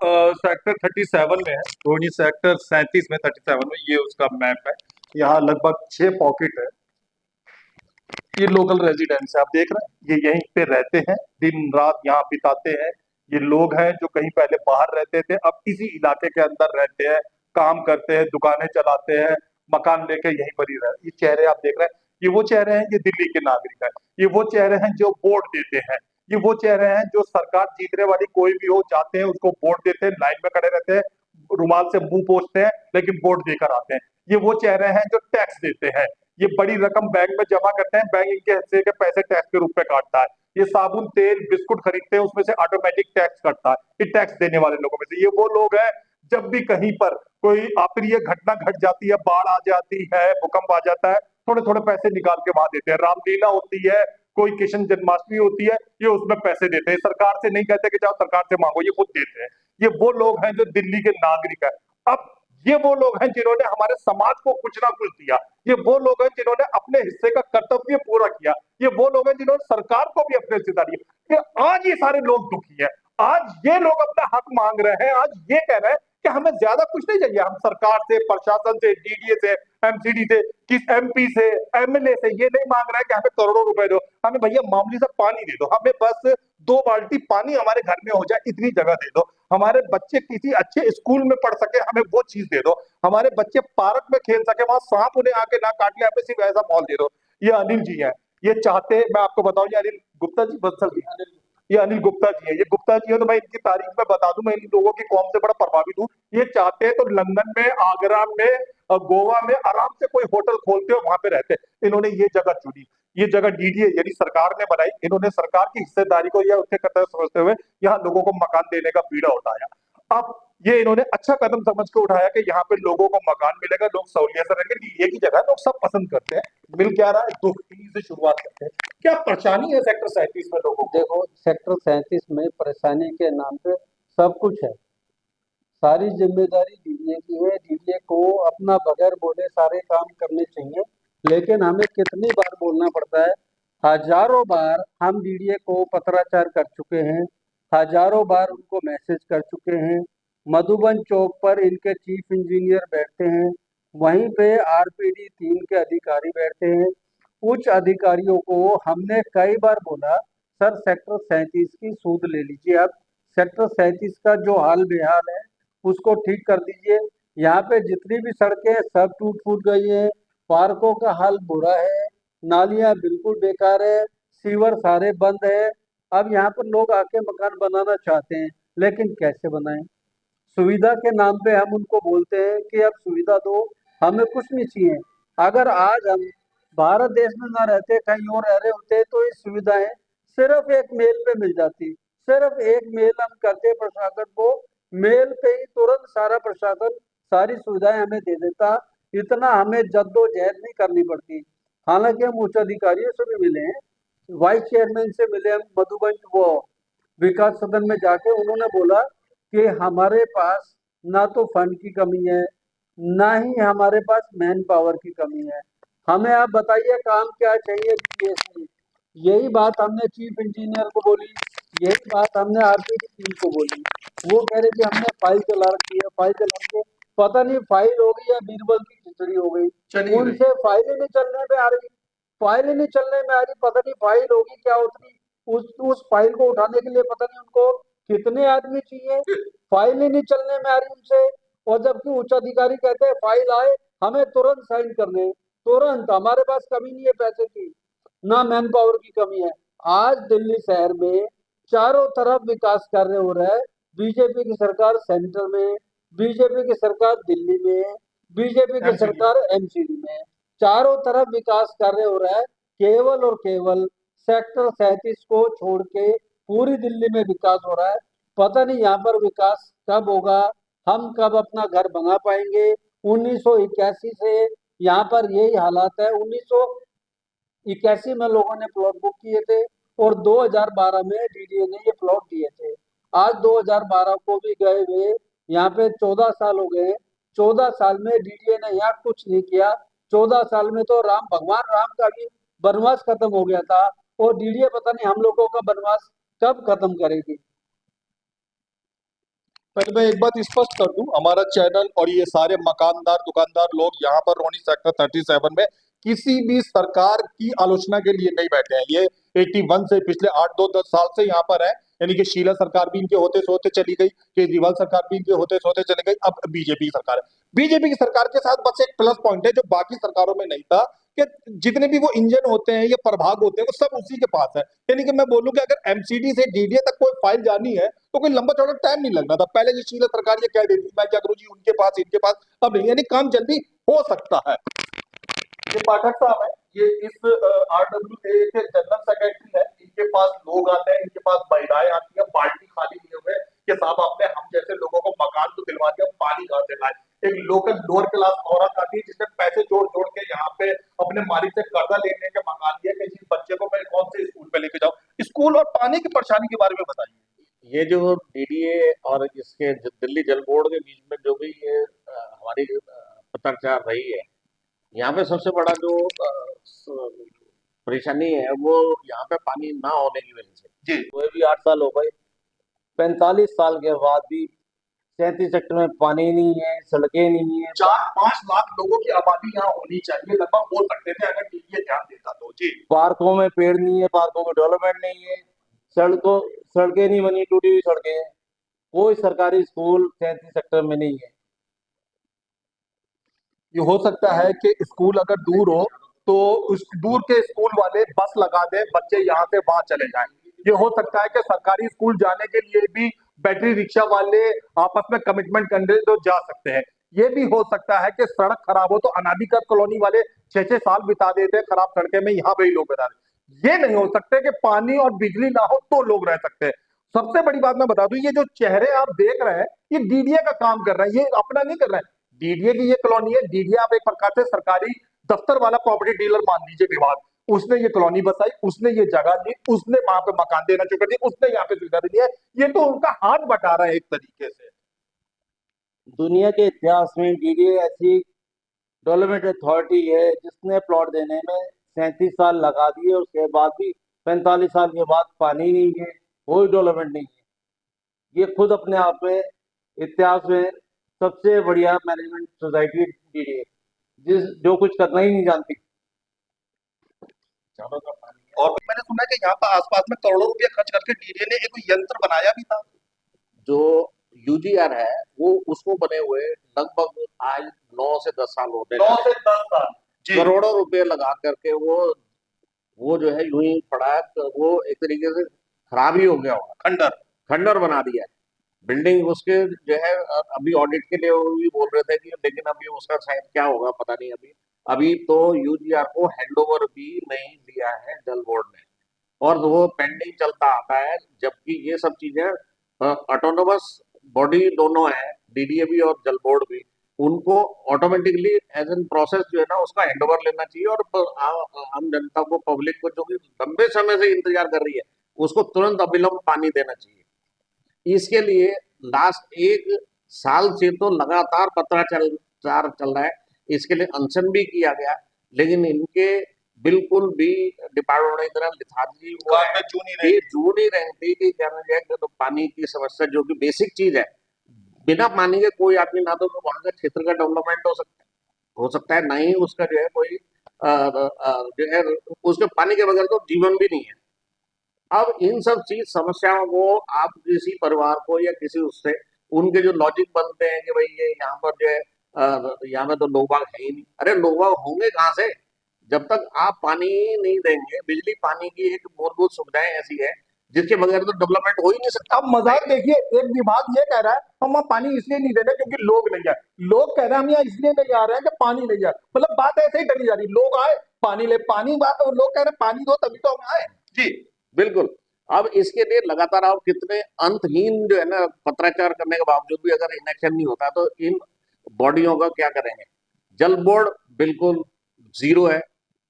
Sector 37 में है, Rohini sector 37 में, 37 में ये उसका मैप है। यहाँ लगभग 6 पॉकेट है। ये लोकल रेजिडेंट्स है, आप देख रहे हैं, ये यहीं पे रहते हैं, दिन रात यहाँ बिताते हैं। ये लोग हैं जो कहीं पहले बाहर रहते थे, अब इसी इलाके के अंदर रहते हैं, काम करते हैं, दुकानें चलाते हैं, मकान लेके यहीं पर ही रह। ये चेहरे आप देख रहे हैं, ये वो चेहरे हैं, ये दिल्ली के नागरिक हैं। ये वो चेहरे हैं जो वोट देते हैं। ये वो चेहरे हैं जो सरकार जीतने वाली कोई भी हो, जाते हैं उसको वोट देते हैं, लाइन में खड़े रहते हैं, रुमाल से मुंह पोंछते हैं, लेकिन वोट देकर आते हैं। ये वो चेहरे हैं जो टैक्स देते हैं। ये बड़ी रकम बैंक में जमा करते हैं, बैंक इनके हिस्से के पैसे टैक्स के रूप में काटता है। ये साबुन, तेल, बिस्कुट खरीदते हैं, उसमें से ऑटोमेटिक टैक्स कटता है। ये टैक्स देने वाले लोगों में से ये वो लोग हैं, जब भी कहीं पर कोई अप्रिय घटना घट जाती है, बाढ़ आ जाती है, भूकंप आ जाता है, थोड़े थोड़े पैसे निकाल के वहां देते हैं। रामलीला होती है, कोई कृष्ण जन्माष्टमी होती है, ये उसमें पैसे देते हैं। सरकार से नहीं कहते कि जाओ सरकार से मांगो, ये खुद देते हैं। ये वो लोग हैं जो दिल्ली के नागरिक है। अब ये वो लोग हैं जिन्होंने हमारे समाज को कुछ ना कुछ दिया। ये वो लोग हैं जिन्होंने अपने हिस्से का कर्तव्य पूरा किया। ये वो लोग हैं जिन्होंने सरकार को भी अपने हिस्सेदारी दी। आज ये सारे लोग दुखी हैं। आज ये लोग अपना हक मांग रहे हैं। आज ये कह रहे हैं कि हमें ज्यादा कुछ नहीं चाहिए, हम सरकार से, प्रशासन से, डीडीए से, एमसीडी से, किस एमपी से, एमएलए से ये नहीं मांग रहे हैं कि हमें करोड़ों रुपए दो। हमें भैया मामूली सा पानी दे दो, हमें बस 2 बाल्टी पानी हमारे घर में हो जाए, इतनी जगह दे दो। हमारे बच्चे किसी अच्छे स्कूल में पढ़ सके, हमें वो चीज दे दो। हमारे बच्चे पार्क में खेल सके, वहां सांप उन्हें आके ना काट ले, हमें सिर्फ ऐसा माहौल दे दो। ये अनिल जी हैं। ये चाहते, मैं आपको बताऊं, ये अनिल गुप्ता जी, बंसल जी, ये अनिल गुप्ता जी है। ये गुप्ता जी है, तो मैं इनकी तारीफ में बता दूं, मैं इन लोगों की कौम से बड़ा प्रभावित हूँ। ये चाहते हैं तो लंदन में, आगरा में और गोवा में आराम से कोई होटल खोलते हो, वहां पे रहते। इन्होंने ये जगह चुनी। ये जगह डीडीए यानी सरकार ने बनाई। इन्होंने सरकार की हिस्सेदारी को या उसके कर्तव्य समझते हुए यहाँ लोगों को मकान देने का बीड़ा उठाया। अब ये इन्होंने अच्छा कदम समझ के उठाया कि यहाँ पे लोगों को मकान मिलेगा, लोग सहूलियत से रहेंगे। डीडीए की जगह लोग सब पसंद करते हैं। मिल क्या रहा है, दुख से शुरुआत करते हैं। क्या परेशानी है सेक्टर 37 में लोगों को? देखो, सेक्टर 37 में परेशानी के नाम पे सब कुछ है। सारी जिम्मेदारी डीडीए की है। डीडीए को अपना बगैर बोले सारे काम करने चाहिए, लेकिन हमें कितनी बार बोलना पड़ता है। हजारों बार हम डीडीए को पत्राचार कर चुके हैं, हजारों बार उनको मैसेज कर चुके हैं। मधुबन चौक पर इनके चीफ इंजीनियर बैठते हैं, वहीं पे आरपीडी 3 के अधिकारी बैठते हैं। उच्च अधिकारियों को हमने कई बार बोला, सर सेक्टर 37 की सूद ले लीजिए, आप सेक्टर 37 का जो हाल बेहाल है उसको ठीक कर दीजिए। यहाँ पे जितनी भी सड़कें सब टूट फूट गई है, पार्कों का हाल बुरा है, नालियां बिल्कुल बेकार है, सीवर सारे बंद है। अब यहाँ पर लोग आके मकान बनाना चाहते हैं, लेकिन कैसे बनाएं? सुविधा के नाम पे हम उनको बोलते हैं कि अब सुविधा दो, हमें कुछ नहीं चाहिए। अगर आज हम भारत देश में ना रहते, कहीं और रह रहे होते, तो ये सुविधाएं सिर्फ एक मेल पे मिल जाती। सिर्फ एक मेल हम करते प्रशासन को, मेल पे ही तुरंत सारा प्रशासन सारी सुविधाएं हमें दे देता। इतना हमें जद्दोजहद नहीं करनी पड़ती। हालांकि हम उच्च अधिकारियों से भी मिले हैं, वाइस चेयरमैन से मिले हम मधुबन वो विकास सदन में जाके, उन्होंने बोला कि हमारे पास ना तो फंड की कमी है, ना ही हमारे पास मैन पावर की कमी है। हमें आप बताइए काम क्या चाहिए DPS में। यही बात हमने चीफ इंजीनियर को बोली, यही बात हमने आरपीडी टीम को बोली। वो कह रहे कि हमने फाइल चला रखी है, फाइल चला के पता नहीं फाइल हो गई या बीरबल की खिचड़ी हो गई। चलिए उनसे फाइलें नहीं चलने में आ रही, फाइलें नहीं चलने में आ रही, पता नहीं फाइल होगी क्या उतनी। उस फाइल को उठाने के लिए पता नहीं उनको कितने आदमी चाहिए। फाइल ही नहीं चलने में आ रही उनसे। और जबकि उच्च अधिकारी कहते हैं फाइल आए हमें तुरंत साइन करने हैं। तुरंत, हमारे पास कमी नहीं है पैसे की, ना मैन पावर की कमी है। आज दिल्ली शहर में चारों तरफ विकास कार्य हो रहा है। बीजेपी की सरकार सेंटर में, बीजेपी की सरकार दिल्ली में, बीजेपी की एमसीडी सरकार एमसीडी में, चारों तरफ विकास कार्य हो रहा है। केवल और केवल सेक्टर 37 को छोड़ के पूरी दिल्ली में विकास हो रहा है। पता नहीं यहाँ पर विकास कब होगा, हम कब अपना घर बना पाएंगे। 1981 से यहाँ पर यही हालात है। 1981 में लोगों ने प्लॉट बुक किए थे और 2012 में डीडीए ने ये प्लॉट दिए थे। आज 2012 को भी गए हुए यहाँ पे 14 साल हो गए। 14 साल में डीडीए ने यहाँ कुछ नहीं किया। 14 साल में तो भगवान राम का भी वनवास खत्म हो गया था, और डीडीए पता नहीं हम लोगों का वनवास कब खत्म करेगी। पहले मैं एक बात स्पष्ट कर दूं, हमारा चैनल और ये सारे मकानदार दुकानदार लोग यहाँ पर रोनी सेक्टर 37 में किसी भी सरकार की आलोचना के लिए नहीं बैठे हैं। ये 81 से पिछले 8 2 10 साल से यहाँ पर है। यानी कि शीला सरकार भी इनके होते सोते चली गई, केजरीवाल सरकार भी इनके होते सोते चली गई, अब बीजेपी की सरकार है। बीजेपी की सरकार के साथ बस एक प्लस पॉइंट है जो बाकी सरकारों में नहीं था, कि जितने भी वो इंजन होते हैं या प्रभाग होते हैं वो सब उसी के पास है। यानी कि मैं बोलूं कि अगर एमसीडी से डीडीए तक कोई फाइल जानी है तो कोई लंबा चौड़ा टाइम नहीं लगना था। पहले जो शीला सरकार ये कह देती मैं क्या करूं जी, उनके पास इनके पास, अब नहीं। यानी काम जल्दी हो सकता है। ये पाठक साहब है, ये इस आरडब्ल्यूए के जनरल सेक्रेटरी है। इनके पास लोग आते हैं, इनके पास महिलाएं आती हैं, बाल्टी खाली लिए हुए कि साहब आपने हम जैसे लोगों को मकान तो दिलवा दिया, पानी कहां से लाए। एक लोकल लोअर क्लास औरत आती है जिसने पैसे जोड़ जोड़ के यहाँ पे अपने मालिक से कर्जा लेने के मकान लिया कि इस बच्चे को मैं कौन से स्कूल पे लेके जाऊं। स्कूल और पानी की परेशानी के बारे में बताइए। ये जो डीडीए और इसके दिल्ली जल बोर्ड के बीच में जो भी ये हमारी पत्राचार रही है, यहाँ पे सबसे बड़ा जो परेशानी है वो यहाँ पे पानी ना होने की वजह से। जी हुए भी 8 साल हो गए, 45 साल के बाद भी 37 सेक्टर में पानी नहीं है, सड़कें नहीं है। 4-5 लाख लोगों की आबादी यहाँ होनी चाहिए, लगभग हो सकते थे अगर डीडीए ध्यान देता तो। जी पार्कों में पेड़ नहीं है, पार्कों में डेवलपमेंट नहीं है, सड़कें नहीं बनी, टूटी हुई सड़कें हैं। कोई सरकारी स्कूल 37 सेक्टर में नहीं है। ये हो सकता है कि स्कूल अगर दूर हो तो उस दूर के स्कूल वाले बस लगा दें, बच्चे यहाँ से वहां चले जाएं। ये हो सकता है कि सरकारी स्कूल जाने के लिए भी बैटरी रिक्शा वाले आपस में कमिटमेंट करने तो जा सकते हैं। ये भी हो सकता है कि सड़क खराब हो तो अनाधिकृत कॉलोनी वाले 6-6 साल बिता देते हैं खराब सड़कें में, यहाँ पे ही लोग बिता देते। ये नहीं हो सकते कि पानी और बिजली ना हो तो लोग रह सकते हैं। सबसे बड़ी बात मैं बता दूं, ये जो चेहरे आप देख रहे हैं ये डीडीए का काम कर रहे हैं, ये अपना नहीं कर रहे हैं। डीडीए की ये कॉलोनी है। डीडीए आप एक प्रकार से सरकारी दफ्तर वाला प्रॉपर्टी डीलर मान लीजिए विभाग, उसने ये कॉलोनी बसाई, उसने ये जगह ली, उसने वहां पे मकान देना शुरू कर दिया, उसने यहाँ पे सुविधा दी है। ये तो उनका हाथ बटा रहा है एक तरीके से। दुनिया के इतिहास में डीडीए ऐसी डेवलपमेंट अथॉरिटी है जिसने प्लॉट देने में 37 साल लगा दिए, उसके बाद भी 45 साल के बाद पानी नहीं है, कोई डेवलपमेंट नहीं है। ये खुद अपने आप में इतिहास में सबसे बढ़िया मैनेजमेंट सोसाइटी डीडीए, जो कुछ करना ही नहीं जानती। और मैंने सुना है कि यहाँ पर आसपास में करोड़ों रुपए खर्च करके डीडीए ने एक यंत्र बनाया भी था। जो यूजीआर है वो उसको बने हुए लगभग आज 9 से 10 साल होते 9 से 10 साल जी। करोड़ों रुपए लगा करके वो जो है यूं ही पड़ा है, तो वो एक तरीके से खराब ही हो गया होगा, खंडर खंडर बना दिया है। बिल्डिंग उसके जो है अभी ऑडिट के लिए वो भी बोल रहे थे कि लेकिन अभी उसका शायद क्या होगा पता नहीं। अभी अभी तो यूजीआर को हैंडओवर भी नहीं दिया है जल बोर्ड ने, और वो पेंडिंग चलता आता है, जबकि ये सब चीजें ऑटोनोमस बॉडी दोनों है, डीडीए भी और जल बोर्ड भी, उनको ऑटोमेटिकली एज एन प्रोसेस जो है ना उसका हैंडओवर लेना चाहिए, और आम जनता को, पब्लिक को जो कि लंबे समय से इंतजार कर रही है, उसको तुरंत अविलंब पानी देना चाहिए। इसके लिए लास्ट 1 साल से तो लगातार पत्राचार चल रहा है, इसके लिए अनशन भी किया गया, लेकिन इनके बिल्कुल भी डिपार्टमेंट इतना लिथार्जी हुआ है, जू नहीं रहती कि कहना जाए तो पानी की समस्या जो कि बेसिक चीज है, बिना पानी के कोई आदमी ना तो वहां का क्षेत्र का डेवलपमेंट हो सकता है, ना ही उसका जो है कोई जो है उसके पानी के बगैर तो जीवन भी नहीं है। अब इन सब चीज समस्याओं को आप किसी परिवार को या किसी उससे उनके जो लॉजिक बनते हैं कि भाई ये यहाँ पर जो है यहाँ में तो लोग बाग है ही नहीं, अरे लोग बाग होंगे कहाँ से जब तक आप पानी नहीं देंगे। बिजली पानी की एक मूलभूत सुविधाएं ऐसी है जिसके बगैर तो डेवलपमेंट हो ही नहीं सकता। अब मजाक देखिए, एक विभाग ये कह रहा है हम वहाँ पानी इसलिए नहीं दे रहे क्योंकि लोग नहीं आए, लोग कह रहे हैं हम यहाँ इसलिए नहीं आ रहे हैं कि पानी नहीं आए। मतलब बात ऐसे ही टली जा रही, लोग आए पानी ले, पानी बात, और लोग कह रहे हैं पानी दो तभी तो हम आए। जी बिल्कुल। अब इसके लिए लगातार आप कितने अंतहीन जो है ना पत्राचार करने के बावजूद भी अगर इनेक्शन नहीं होता तो इन बॉडियों का क्या करेंगे। जल बोर्ड बिल्कुल जीरो है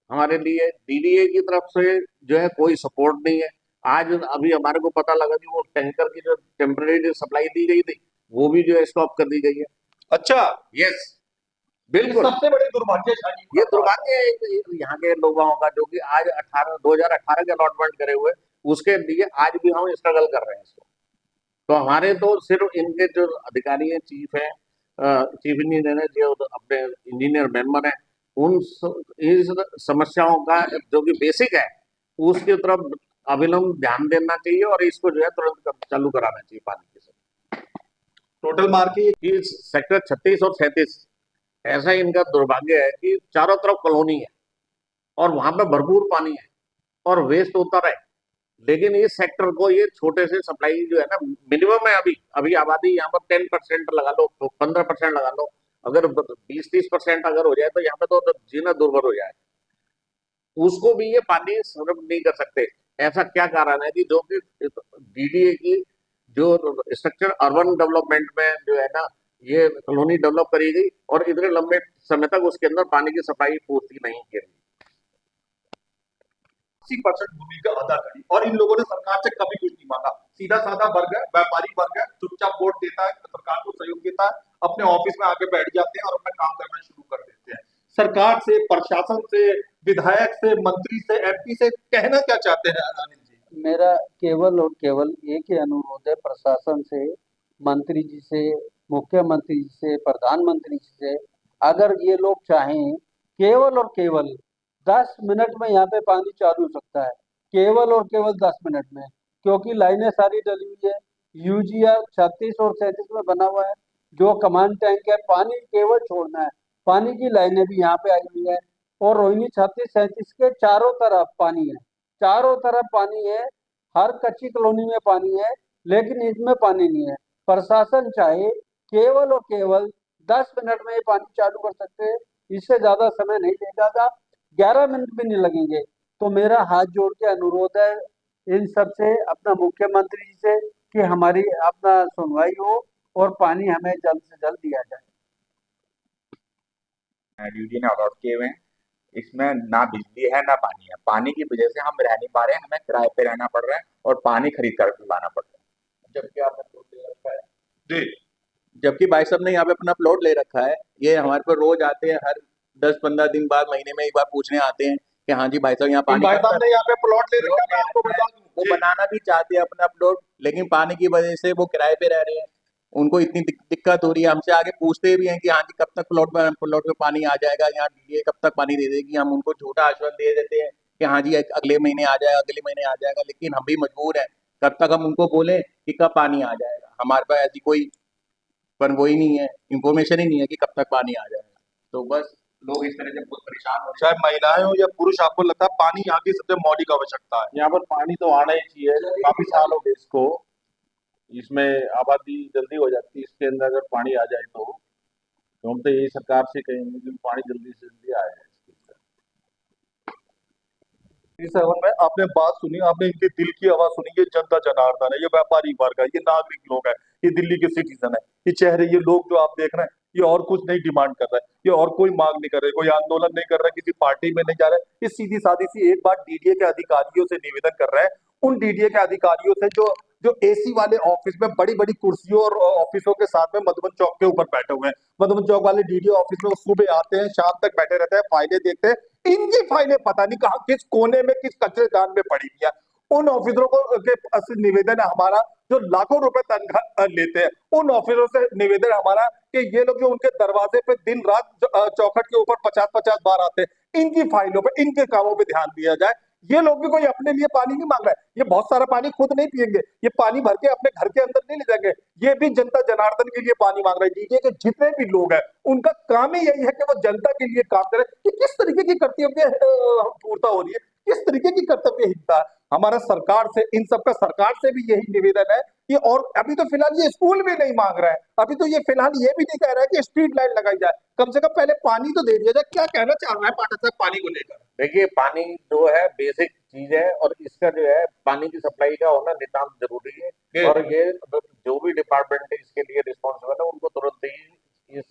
हमारे लिए, डीडीए की तरफ से जो है कोई सपोर्ट नहीं है। आज अभी हमारे को पता लगा कि वो टैंकर की जो टेम्परेरी सप्लाई दी गई थी वो भी जो है स्टॉप कर दी गई है। अच्छा, यस बिल्कुल, सबसे बड़ी दुर्भाग्यशाली ये दुर्भाग्य है यहाँ के लोगों का, जो कि आज 2018 के अलॉटमेंट करे हुए उसके लिए आज भी हम स्ट्रगल कर रहे हैं इसको। तो हमारे तो सिर्फ इनके जो अधिकारी हैं, चीफ इंजीनियर है, जो अपने इंजीनियर मेंबर है, इस समस्याओं का जो कि बेसिक है उसकी तरफ अविलंब ध्यान देना चाहिए और इसको जो है तुरंत चालू कराना चाहिए पानी की सब। टोटल मार के कि सेक्टर 36 और 37 ऐसा इनका दुर्भाग्य है कि चारों तरफ कॉलोनी है और वहां पे भरपूर पानी है और वेस्ट होता रहे, लेकिन इस सेक्टर को ये छोटे से सप्लाई जो है ना मिनिमम है। अभी अभी आबादी यहाँ पर 10% लगा लो, 15% लगा लो, अगर 20-30% अगर हो जाए तो यहाँ पे तो जीना दुर्भर हो जाए। उसको भी ये पानी सर्व नहीं कर सकते। ऐसा क्या कारण है कि जो कि डीडीए की जो स्ट्रक्चर अर्बन डेवलपमेंट में जो है ना ये कॉलोनी डेवलप करी गई और इतने लंबे समय तक उसके अंदर पानी की सफाई पूर्ति नहीं की गई। 80% भूमिका अदा करी और इन लोगों ने सरकार से कभी कुछ नहीं मांगा। सीधा साधा वर्ग है, व्यापारी वर्ग है, चुपचाप वोट देता है, सरकार को सहयोग देता है, अपने ऑफिस में आके बैठ जाते हैं और अपना काम करना शुरू कर देते हैं। सरकार से, प्रशासन से, विधायक से, मंत्री से, एमपी से कहना क्या चाहते हैं अनिल जी? मेरा केवल और केवल एक ही अनुरोध है प्रशासन से, मंत्री जी से, मुख्यमंत्री जी से, प्रधानमंत्री जी से, अगर ये लोग चाहें केवल और केवल 10 मिनट में यहाँ पे पानी चालू हो सकता है, केवल और केवल 10 मिनट में, क्योंकि लाइनें सारी डली हुई है। यूजीआर 36 और 37 में बना हुआ है, जो कमांड टैंक है, पानी केवल छोड़ना है। पानी की लाइनें भी यहाँ पे आई हुई है और रोहिणी 36-37 के चारों तरफ पानी है, चारों तरफ पानी है, हर कच्ची कॉलोनी में पानी है, लेकिन इसमें पानी नहीं है। प्रशासन चाहे केवल और केवल 10 मिनट में ये पानी चालू कर सकते हैं, इससे ज्यादा समय नहीं लेगा, 11 मिनट भी नहीं लगेंगे। तो मेरा हाथ जोड़ के अनुरोध है इन सब से, अपना मुख्यमंत्री जी से, कि हमारी अपना सुनवाई हो और पानी हमें जल्द से जल्द दिया जाए। यूजी ने अलॉट किए हुए हैं, इसमें ना बिजली है ना पानी है। पानी की वजह से हम रह नहीं पा रहे हैं, हमें किराए पे रहना पड़ रहा है और पानी खरीद कर लाना पड़ रहा है। जबकि आपने प्लॉट ले रखा है जी, जबकि भाई साहब ने यहाँ पे अपना प्लॉट ले रखा है। ये हमारे पर रोज आते हैं, हर 10-15 दिन बाद, महीने में एक बार पूछने आते हैं कि हाँ जी भाई साहब यहाँ इन पानी भाई कब साहब ने यहाँ पे प्लॉट ले रखा है, मैं आपको तक। बता दूं। वो जी, बनाना भी चाहते हैं अपना प्लॉट, लेकिन पानी की वजह से वो किराए पे रह रहे हैं। उनको इतनी दिक्कत हो रही है, हमसे आगे पूछते भी हैं कि हाँ जी कब तक प्लॉट में पानी आ जाएगा, यहाँ डीडीए कब तक पानी दे देगी। हम उनको झूठा आश्वासन दे देते हैं कि हाँ जी अगले महीने आ जाएगा, अगले महीने आ जाएगा, लेकिन हम भी मजबूर हैं। कब तक हम उनको बोले कि कब पानी आ जाएगा? हमारे पास ऐसी कोई पर वही नहीं है, इंफॉर्मेशन ही नहीं है कि कब तक पानी आ जाएगा। तो बस लोग इस तरह से बहुत परेशान हो रहे चाहे महिलाएं हो या पुरुष, आपको लगता है पानी यहाँ की सबसे मौलिक आवश्यकता है? यहाँ पर पानी तो आना ही चाहिए, काफी साल हो गए इसको। इसमें आबादी जल्दी हो जाती है, इसके अंदर अगर पानी आ जाए तो हम तो यही सरकार से कहेंगे कि पानी जल्दी से जल्दी आ जाए इसके अंदर। 37 में आपने बात सुनी, आपने इनके दिल की आवाज सुनी। ये जनता जनार्दन है, ये व्यापारी वर्ग है, ये नागरिक लोग है, ये दिल्ली के सिटीजन है, ये चेहरे, ये लोग जो आप देख रहे हैं, ये और कुछ नहीं डिमांड कर रहे हैं, ये और कोई मांग नहीं कर रहे, कोई आंदोलन नहीं कर रहे, किसी पार्टी में नहीं जा रहे। ये सीधी सादी सी एक बात डीडीए के अधिकारियों से निवेदन कर रहे हैं, उन डीडीए के अधिकारियों से जो जो एसी वाले ऑफिस में बड़ी बड़ी कुर्सियों और ऑफिसों के साथ में मधुबन चौक के ऊपर बैठे हुए हैं। मधुबन चौक वाले डीडीए ऑफिस में वो सुबह आते हैं, शाम तक बैठे रहते हैं, फाइलें देखते हैं। इनकी फाइलें पता नहीं कहाँ, किस कोने में, किस कचरेदान में पड़ी हुई है। उन ऑफिसरों को के असली निवेदन है हमारा, जो लाखों रुपए तनख्वाह लेते हैं, उन ऑफिसरों से निवेदन है हमारा कि ये लोग जो उनके दरवाजे पे दिन रात चौखट के ऊपर 50-50 बार आते हैं, इनकी फाइलों पे, इनके कामों पे ध्यान दिया जाए। ये लोग भी कोई अपने लिए पानी नहीं मांग रहे हैं, ये बहुत सारा पानी खुद नहीं पिएंगे, ये पानी भर के अपने घर के अंदर नहीं ले जाएंगे, ये भी जनता जनार्दन के लिए पानी मांग रहे हैं। डीडीए के जितने भी लोग हैं, उनका काम ही यही है कि वो जनता के लिए काम करें। कि किस तरीके की कर्तव्य पूर्ता हो रही है, किस तरीके की कर्तव्यहीनता है हमारा सरकार से। इन सबका सरकार से भी यही निवेदन है कि, और अभी तो फिलहाल ये स्कूल भी नहीं मांग रहा है, अभी तो ये फिलहाल ये भी नहीं कह रहा है कि स्ट्रीट लाइट लगाई जाए, कम से कम पहले पानी तो दे दिया जाए। क्या कहना चाह रहा है पाठक साहब पानी को लेकर? देखिए, पानी जो है बेसिक चीज है और इसका जो है पानी की सप्लाई का होना नितांत जरूरी है। और ये जो भी डिपार्टमेंट है इसके लिए रिस्पॉन्सिबल है, उनको तुरंत ही इस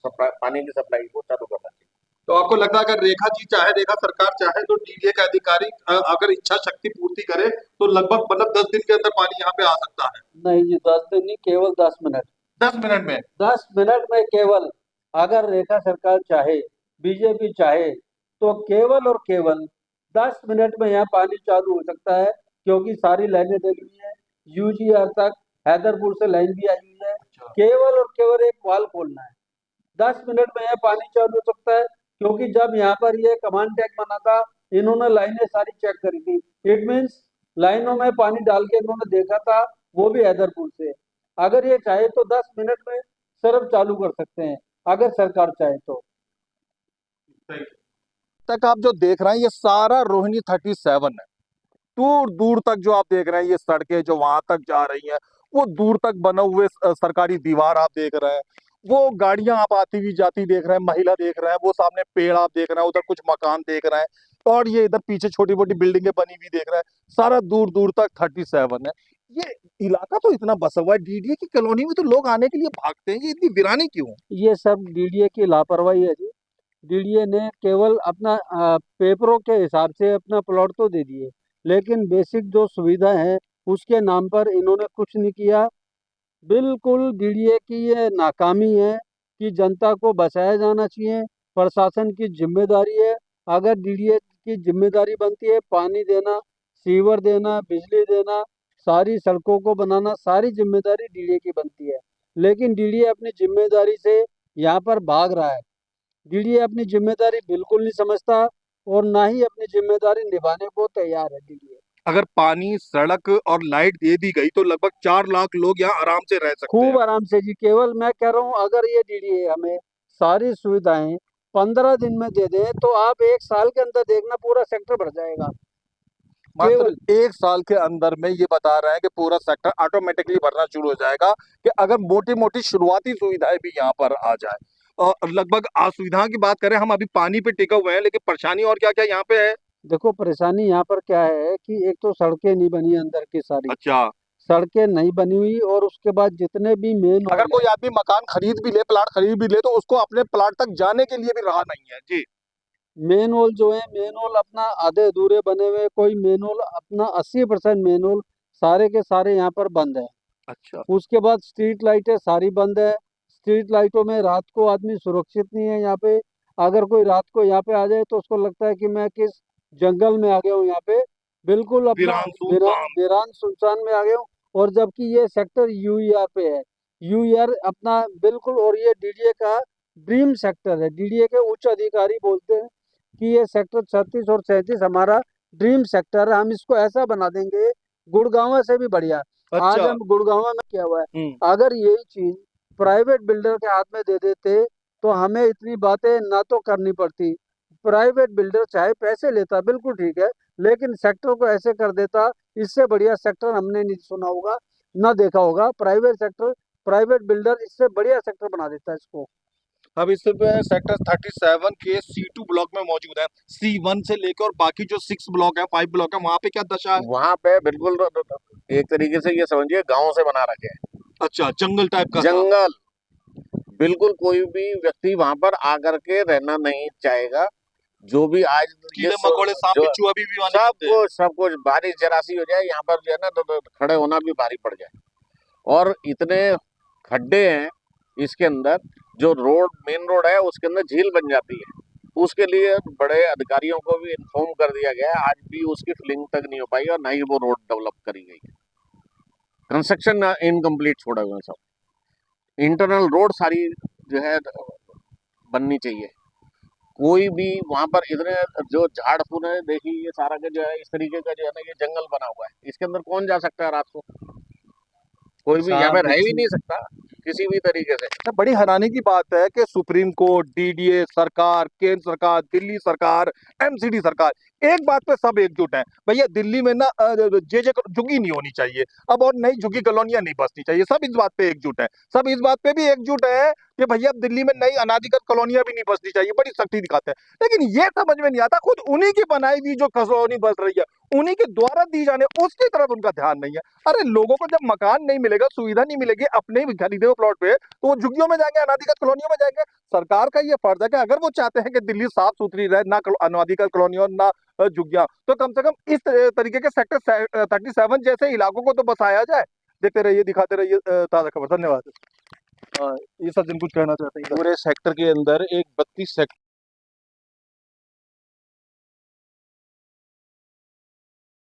पानी की सप्लाई को चालू करना चाहिए। तो आपको लगता है अगर रेखा जी चाहे, रेखा सरकार चाहे, तो डीडीए का अधिकारी अगर इच्छा शक्ति पूर्ति करे तो लगभग मतलब 10 दिन के अंदर पानी यहाँ पे आ सकता है? नहीं जी, 10 दिन नहीं, केवल 10 मिनट। 10 मिनट में? 10 मिनट में केवल, अगर रेखा सरकार चाहे, बीजेपी चाहे, तो केवल और केवल 10 मिनट में यहाँ पानी चालू हो सकता है, क्योंकि सारी लाइनें डली हुई है। यूजीआर तक हैदरपुर से लाइन भी आई हुई है। केवल और केवल एक वाल खोलना है, 10 मिनट में यह पानी चालू हो सकता है। क्योंकि जब यहाँ पर ये कमांड टैंक बना था, इन्होंने लाइनें सारी चेक करी थी। इट मीन्स लाइनों में पानी डाल के इन्होंने देखा था, वो भी हैदरपुर से। अगर ये चाहे तो 10 मिनट में सर्व चालू कर सकते हैं, अगर सरकार चाहे तो। तक आप जो देख रहे हैं ये सारा रोहिणी 37 है। दूर दूर तक जो आप देख रहे हैं ये सड़कें जो वहां तक जा रही हैं, वो दूर तक बने हुए सरकारी दीवार आप देख रहे हैं, वो गाड़ियां आप आती हुई जाती देख रहे हैं, महिला देख रहे हैं, वो सामने पेड़ आप देख रहे हैं, उधर कुछ मकान देख रहे हैं, और ये इधर पीछे छोटी मोटी बिल्डिंगें बनी हुई देख रहे हैं। सारा दूर दूर तक 37 है। ये इलाका तो इतना बसा हुआ है, डीडीए की कॉलोनी में तो लोग आने के लिए भागते हैं, ये इतनी वीरानी क्यों? ये सब डीडीए की लापरवाही है जी। डीडीए ने केवल अपना पेपरों के हिसाब से अपना प्लॉट तो दे दिए, लेकिन बेसिक जो सुविधा है उसके नाम पर इन्होंने कुछ नहीं किया। बिल्कुल डीडीए की ये नाकामी है कि जनता को बचाया जाना चाहिए, प्रशासन की जिम्मेदारी है। अगर डीडीए की जिम्मेदारी बनती है पानी देना, सीवर देना, बिजली देना, सारी सड़कों को बनाना, सारी जिम्मेदारी डीडीए की बनती है। लेकिन डीडीए अपनी जिम्मेदारी से यहाँ पर भाग रहा है। डीडीए अपनी जिम्मेदारी बिल्कुल नहीं समझता और ना ही अपनी जिम्मेदारी निभाने को तैयार है डीडीए। अगर पानी, सड़क और लाइट दे दी गई तो लगभग 4 लाख लोग यहाँ आराम से रह सकते खूब हैं। आराम से जी। केवल मैं कह रहा हूँ, अगर ये डीडीए हमें सारी सुविधाएं 15 दिन में दे दे तो आप 1 साल के अंदर देखना पूरा सेक्टर भर जाएगा। मात्र 1 साल के अंदर में ये बता रहे हैं कि पूरा सेक्टर ऑटोमेटिकली भरना शुरू हो जाएगा, कि अगर मोटी मोटी शुरुआती सुविधाएं भी यहाँ पर आ जाए। और लगभग असुविधा की बात करें, हम अभी पानी पे टिके हुए हैं, लेकिन परेशानी और क्या क्या यहाँ पे है? देखो परेशानी यहाँ पर क्या है कि एक तो सड़कें नहीं बनी अंदर की सारी, अच्छा, सड़कें नहीं बनी हुई, और उसके बाद जितने भी मेन अगर कोई आदमी मकान खरीद भी ले, प्लाट खरीद भी ले, तो उसको अपने प्लाट तक जाने के लिए भी राह नहीं है जी। मेन होल जो है, मेन होल अपना आधे अधूरे बने हुए, कोई मेन होल अपना 80% मेन होल सारे के सारे यहाँ पर बंद है। अच्छा, उसके बाद स्ट्रीट लाइटें सारी बंद है। स्ट्रीट लाइटों में रात को आदमी सुरक्षित नहीं है यहाँ पे। अगर कोई रात को यहाँ पे आ जाए तो उसको लगता है कि मैं किस जंगल में आ गया हूँ यहाँ पे। बिल्कुल अपना वीरान सुनसान। वीरान सुनसान में आ गया हूँ। और जबकि ये सेक्टर यूईआर पे है, यूईआर अपना बिल्कुल, और ये डीडीए का ड्रीम सेक्टर है। डीडीए के उच्च अधिकारी बोलते हैं कि ये सेक्टर 36 और 37 हमारा ड्रीम सेक्टर है, हम इसको ऐसा बना देंगे गुड़गांव से भी बढ़िया। आज अच्छा। हम गुड़गांव में क्या हुआ है, हम्म। अगर यही चीज प्राइवेट बिल्डर के हाथ में दे देते तो हमें इतनी बातें ना तो करनी पड़ती। प्राइवेट बिल्डर चाहे पैसे लेता, बिल्कुल ठीक है, लेकिन सेक्टर को ऐसे कर देता, इससे बढ़िया सेक्टर हमने नहीं सुना होगा, ना देखा होगा। प्राइवेट सेक्टर, प्राइवेट बिल्डर इससे बढ़िया सेक्टर बना देता है इसको। अब इस समय सेक्टर 37 के C2 ब्लॉक में मौजूद है। C1 से लेकर और बाकी जो 6 ब्लॉक है, 5 ब्लॉक है, वहाँ पे क्या दशा है? वहां पे बिल्कुल एक तरीके से ये समझिए गांव से बना रखे हैं, अच्छा, जंगल टाइप का। जंगल। बिल्कुल कोई भी व्यक्ति वहां पर आकर के रहना नहीं चाहेगा। जो भी आज कीड़े मकोड़े, सांप जो बिच्छू अभी भी आने सब लगते हैं। कुछ सब कुछ बारिश जरा सी हो जाए यहाँ पर जो है ना तो खड़े होना भी भारी पड़ जाए। और इतने खड्डे हैं इसके अंदर, जो रोड मेन रोड है उसके अंदर झील बन जाती है। उसके लिए बड़े अधिकारियों को भी इन्फॉर्म कर दिया गया है, आज भी उसकी फिलिंग तक नहीं हो पाई और ना ही वो रोड डेवलप करी गई है। कंस्ट्रक्शन इनकम्प्लीट छोड़ा हुआ है सब। इंटरनल रोड सारी जो है बननी चाहिए। कोई भी वहां पर इतने जो झाड़ फूल है, देखिए ये सारा का जो है इस तरीके का जो है ना ये जंगल बना हुआ है, इसके अंदर कौन जा सकता है रात को? कोई भी यहाँ पे रह भी नहीं सकता किसी भी तरीके से। अच्छा, बड़ी हैरानी की बात है कि सुप्रीम कोर्ट, डीडीए सरकार, केंद्र सरकार, दिल्ली सरकार, एमसीडी सरकार, एक बात पे सब एकजुट है, भैया दिल्ली में ना जे झुग्गी नहीं होनी चाहिए अब, और नई झुग्गी कॉलोनियां नहीं बसनी चाहिए। सब इस बात पे एकजुट है। सब इस बात पे भी एकजुट है कि भैया अब दिल्ली में नई अनाधिकृत कॉलोनियां भी नहीं बसनी चाहिए। बड़ी सख्ती दिखाते हैं, लेकिन ये समझ में नहीं आता, खुद उन्हीं की बनाई हुई जो कॉलोनी बस रही है, उन्हीं के द्वारा दी जाने, उसकी तरफ उनका ध्यान नहीं है। अरे लोगों को जब मकान नहीं मिलेगा, सुविधा नहीं मिलेगी, अपने ही खरीदे हुए प्लॉट पे, तो वो झुग्गियों में जाएंगे, अनाधिकृत कॉलोनियों में जाएंगे। सरकार का ये फर्ज है कि अगर वो चाहते हैं कि दिल्ली साफ सुथरी रहे, ना अनाधिकृत कॉलोनियों, ना झुग्गियां, तो कम से कम इस तरीके के सेक्टर 37 जैसे इलाकों को तो बसाया जाए। देखते रहिए, दिखाते रहिए ताजा खबर। धन्यवाद। ये सज्जन कुछ कहना चाहते हैं? पूरे सेक्टर के अंदर एक 32 सेक्टर